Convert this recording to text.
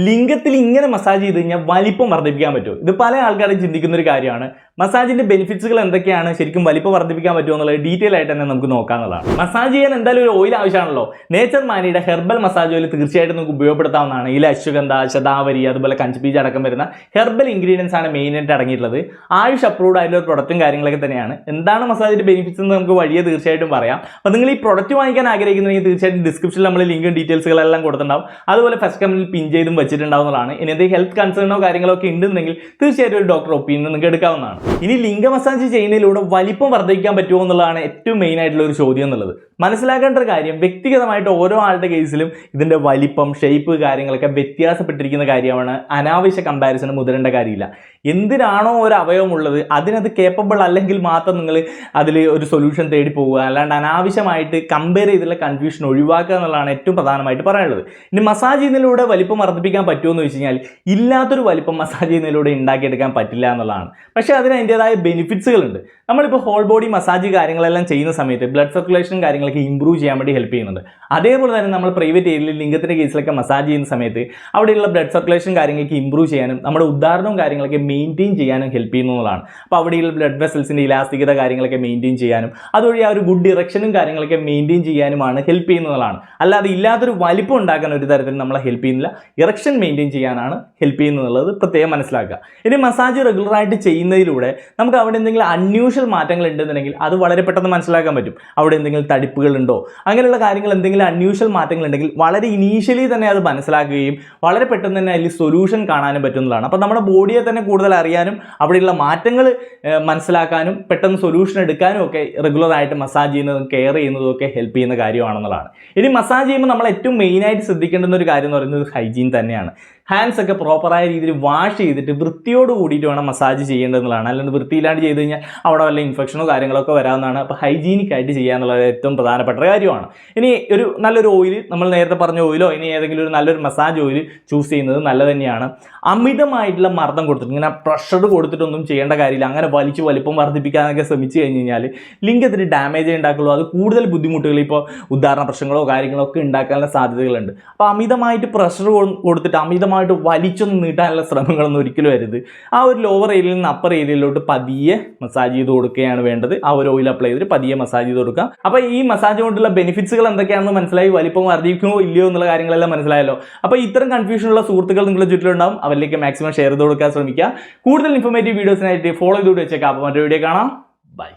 ലിംഗത്തിൽ ഇങ്ങനെ മസാജ് ചെയ്ത് കഴിഞ്ഞാൽ വലിപ്പം വർദ്ധിപ്പിക്കാൻ പറ്റുമോ? ഇത് പല ആൾക്കാരും ചിന്തിക്കുന്ന ഒരു കാര്യമാണ്. മസാജിന്റെ ബെനിഫിറ്റ്സുകൾ എന്തൊക്കെയാണ്, ശരിക്കും വലിപ്പം വർദ്ധിപ്പിക്കാൻ പറ്റുമോ എന്നുള്ളത് ഡീറ്റെയിൽ ആയിട്ട് തന്നെ നമുക്ക് നോക്കാവുന്നതാണ്. മസാജ് ചെയ്യാൻ എന്തായാലും ഒരു ഓയിൽ ആവശ്യമാണല്ലോ. നേച്ചർ മാനിയുടെ ഹെർബൽ മസാജ് ഓയിൽ തീർച്ചയായിട്ടും നമുക്ക് ഉപയോഗപ്പെടുത്താവുന്നതാണ്. ഇതിൽ അശ്വഗന്ധ, ശതാവരി, അതുപോലെ കഞ്ചിപ്പീച്ച് അടക്കം വരുന്ന ഹെർബൽ ഇൻഗ്രീഡിയൻസ് ആണ് മെയിനായിട്ട് അടങ്ങിയിട്ടുള്ളത്. ആയുഷ് അപ്രൂവ്ഡ് ആയിട്ടുള്ള ഒരു പ്രൊഡക്റ്റും കാര്യങ്ങളൊക്കെ തന്നെയാണ്. എന്താണ് മസാജിന്റെ ബെനിഫിറ്റ്സ് എന്ന് നമുക്ക് വഴിയെ തീർച്ചയായിട്ടും പറയാം. അപ്പോൾ നിങ്ങൾ ഈ പ്രൊഡക്റ്റ് വാങ്ങിക്കാൻ ആഗ്രഹിക്കുന്നുണ്ടെങ്കിൽ തീർച്ചയായിട്ടും ഡിസ്ക്രിപ്ഷനിൽ നമ്മൾ ലിങ്കും ഡീറ്റെയിൽസുകളെല്ലാം കൊടുത്തിട്ടുണ്ടാവും. അതുപോലെ ഫസ്റ്റ് കമന്റിൽ പിൻ ചെയ്തും വെച്ചിട്ടുണ്ടാവുന്നതാണ്. ഇനി എന്തെങ്കിലും ഹെൽത്ത് കൺസേണോ കാര്യങ്ങളോ ഒക്കെ ഉണ്ടെന്നുണ്ടെങ്കിൽ തീർച്ചയായിട്ടും ഒരു ഡോക്ടർ ഒപ്പീനിയൻ നിങ്ങൾക്ക് എടുക്കാവുന്നതാണ്. ഇനി ലിംഗ മസാജ് ചെയ്യുന്നതിലൂടെ വലിപ്പം വർദ്ധിക്കാൻ പറ്റുമോ എന്നുള്ളതാണ് ഏറ്റവും മെയിൻ ആയിട്ടുള്ള ഒരു ചോദ്യം എന്നുള്ളത്. മനസ്സിലാക്കേണ്ട ഒരു കാര്യം, വ്യക്തിഗതമായിട്ട് ഓരോ ആളുടെ കേസിലും ഇതിന്റെ വലിപ്പം, ഷേപ്പ് കാര്യങ്ങളൊക്കെ വ്യത്യാസപ്പെട്ടിരിക്കുന്ന കാര്യമാണ്. അനാവശ്യ കമ്പാരിസൺ മുതിരേണ്ട കാര്യമില്ല. എന്തിനാണോ ഒരു അവയവം ഉള്ളത് അതിനത് കേപ്പബിൾ അല്ലെങ്കിൽ മാത്രം നിങ്ങൾ അതിൽ ഒരു സൊല്യൂഷൻ തേടി പോവുക, അല്ലാണ്ട് അനാവശ്യമായിട്ട് കമ്പയർ ചെയ്തുള്ള കൺഫ്യൂഷൻ ഒഴിവാക്കുക എന്നുള്ളതാണ് ഏറ്റവും പ്രധാനമായിട്ട് പറയാനുള്ളത്. ഇനി മസാജ് ചെയ്യുന്നതിലൂടെ വലിപ്പം വർദ്ധിപ്പിക്കാൻ പറ്റുമോ എന്ന് വെച്ച് കഴിഞ്ഞാൽ ഇല്ലാത്തൊരു വലിപ്പം മസാജ് ചെയ്യുന്നതിലൂടെ ഉണ്ടാക്കിയെടുക്കാൻ പറ്റില്ല എന്നുള്ളതാണ്. പക്ഷേ അതിന് അതിൻ്റെതായ ബെനിഫിറ്റ്സുകളുണ്ട്. നമ്മളിപ്പോൾ ഹോൾ ബോഡി മസാജ് കാര്യങ്ങളെല്ലാം ചെയ്യുന്ന സമയത്ത് ബ്ലഡ് സർക്കുലേഷൻ കാര്യങ്ങളൊക്കെ ഇമ്പ്രൂവ് ചെയ്യാൻ വേണ്ടി ഹെൽപ്പ് ചെയ്യുന്നുണ്ട്. അതേപോലെ തന്നെ നമ്മൾ പ്രൈവറ്റ് ഏരിയയിൽ ലിംഗത്തിൻ്റെ കേസിലൊക്കെ മസാജ് ചെയ്യുന്ന സമയത്ത് അവിടെയുള്ള ബ്ലഡ് സർക്കുലേഷൻ കാര്യങ്ങൾക്ക് ഇമ്പ്രൂവ് ചെയ്യാനും നമ്മുടെ ഉദാഹരണവും കാര്യങ്ങളൊക്കെ മെയിൻറ്റെയിൻ ചെയ്യാനും ഹെൽപ്പ് ചെയ്യുന്നതാണ്. അപ്പോൾ അവിടെയുള്ള ബ്ലഡ് വെസൽസിൻ്റെ ഇലാസ്തികത കാര്യങ്ങളൊക്കെ മെയിൻറ്റെയിൻ ചെയ്യാനും അതുവഴി ആ ഒരു ഗുഡ് ഇറക്ഷനും കാര്യങ്ങളൊക്കെ മെയിൻറ്റെയിൻ ചെയ്യാനുമാണ് ഹെൽപ്പ് ചെയ്യുന്നതാണ്. അല്ലാതെ ഇല്ലാത്തൊരു വലിപ്പം ഉണ്ടാക്കാൻ ഒരു തരത്തിലും നമ്മളെ ഹെൽപ്പ് ചെയ്യുന്നില്ല. ഇറക്ഷൻ മെയിൻറ്റെയിൻ ചെയ്യാനാണ് ഹെൽപ്പ് ചെയ്യുന്നത് പ്രത്യേകം മനസ്സിലാക്കുക. ഇനി മസാജ് റെഗുലറായിട്ട് ചെയ്യുന്നതിലൂടെ നമുക്ക് അവിടെ എന്തെങ്കിലും അൺയൂഷ്വൽ മാറ്റങ്ങൾ ഉണ്ടെന്നുണ്ടെങ്കിൽ അത് വളരെ പെട്ടെന്ന് മനസ്സിലാക്കാൻ പറ്റും. അവിടെ എന്തെങ്കിലും തടിപ്പുകളുണ്ടോ, അങ്ങനെയുള്ള കാര്യങ്ങൾ എന്തെങ്കിലും അൺയൂഷ്വൽ മാറ്റങ്ങൾ ഉണ്ടെങ്കിൽ വളരെ ഇനീഷ്യലി തന്നെ അത് മനസ്സിലാക്കുകയും വളരെ പെട്ടെന്ന് തന്നെ അതിൽ സൊല്യൂഷൻ കാണാനും പറ്റുന്നതാണ്. അപ്പോൾ നമ്മുടെ ബോഡിയെ തന്നെ കൂടുതൽ അറിയാനും അവിടെയുള്ള മാറ്റങ്ങൾ മനസ്സിലാക്കാനും പെട്ടെന്ന് സൊല്യൂഷൻ എടുക്കാനും ഒക്കെ റെഗുലറായിട്ട് മസാജ് ചെയ്യുന്നതും കെയർ ചെയ്യുന്നതും ഒക്കെ ഹെൽപ്പ് ചെയ്യുന്ന കാര്യമാണെന്നുള്ളതാണ്. ഇനി മസാജ് ചെയ്യുമ്പോൾ നമ്മൾ ഏറ്റവും മെയിനായിട്ട് ശ്രദ്ധിക്കേണ്ടുന്ന ഒരു കാര്യം എന്ന് പറയുന്നത് ഹൈജീൻ തന്നെയാണ്. ഹാൻഡ്സ് ഒക്കെ പ്രോപ്പറായ രീതിയിൽ വാഷ് ചെയ്തിട്ട് വൃത്തിയോട് കൂടിയിട്ട് വേണം മസാജ് ചെയ്യേണ്ടതെന്നുള്ളതാണ്. അല്ലാണ്ട് വൃത്തിയില്ലാണ്ട് ചെയ്ത് കഴിഞ്ഞാൽ അവിടെ വല്ല ഇൻഫെക്ഷനോ കാര്യങ്ങളൊക്കെ വരാവുന്നതാണ്. അപ്പോൾ ഹൈജീനിക് ആയിട്ട് ചെയ്യുക എന്നുള്ളത് ഏറ്റവും പ്രധാനപ്പെട്ട കാര്യമാണ്. ഇനി ഒരു നല്ലൊരു ഓയിൽ, നമ്മൾ നേരത്തെ പറഞ്ഞ ഓയിലോ ഇനി ഏതെങ്കിലും ഒരു നല്ലൊരു മസാജ് ഓയിൽ ചൂസ് ചെയ്യുന്നത് നല്ലത് തന്നെയാണ്. അമിതമായിട്ടുള്ള മർദ്ദം കൊടുത്തിട്ട് ഇങ്ങനെ പ്രഷർ കൊടുത്തിട്ടൊന്നും ചെയ്യേണ്ട കാര്യമില്ല. അങ്ങനെ വലിച്ചു വലിപ്പം വർദ്ധിപ്പിക്കാനൊക്കെ ശ്രമിച്ചു കഴിഞ്ഞ് കഴിഞ്ഞാൽ ലിംഗത്തിന് ഡാമേജ് ഉണ്ടാക്കുള്ളൂ. അത് കൂടുതൽ ബുദ്ധിമുട്ടുകൾ, ഇപ്പോൾ ഉദാഹരണ പ്രശ്നങ്ങളോ കാര്യങ്ങളോ ഒക്കെ ഉണ്ടാക്കാനുള്ള സാധ്യതകളുണ്ട്. അപ്പോൾ അമിതമായിട്ട് പ്രഷർ കൊടുത്തിട്ട് അമിതമായിട്ട് വലിച്ചൊന്നും നീട്ടാനുള്ള ശ്രമങ്ങളൊന്നും ഒരിക്കലും വരുത്. ആ ഒരു ലോവർ ഏരിയയിൽ നിന്ന് അപ്പർ ഏരിയയിലോട്ട് പതിയെ മസാജ് ചെയ്ത് കൊടുക്കുകയാണ് വേണ്ടത്. ആ ഒരു ഓയിൽ അപ്ലൈ ചെയ്തിട്ട് പതിയെ മസാജ് ചെയ്ത് കൊടുക്കുക. അപ്പോൾ ഈ മസാജ് കൊണ്ടുള്ള ബെനിഫിറ്റ്സുകൾ എന്തൊക്കെയാണെന്ന് മനസ്സിലായി, വലിപ്പം വർദ്ധിക്കുമോ ഇല്ലയോ എന്നുള്ള കാര്യങ്ങളെല്ലാം മനസ്സിലായല്ലോ. അപ്പോൾ ഇത്തരം കൺഫ്യൂഷനുള്ള സുഹൃത്തുക്കൾ നിങ്ങളുടെ ചുറ്റിലുണ്ടാവും. അവരിലേക്ക് മാക്സിമം ഷെയർ ചെയ്ത് കൊടുക്കാൻ ശ്രമിക്കുക. കൂടുതൽ ഇൻഫോർമേറ്റീവ് വീഡിയോസിനായിട്ട് ഫോളോ ചെയ്ത് വെച്ചേക്കാം. അപ്പോൾ മറ്റൊരു വീഡിയോ കാണാം. ബൈ.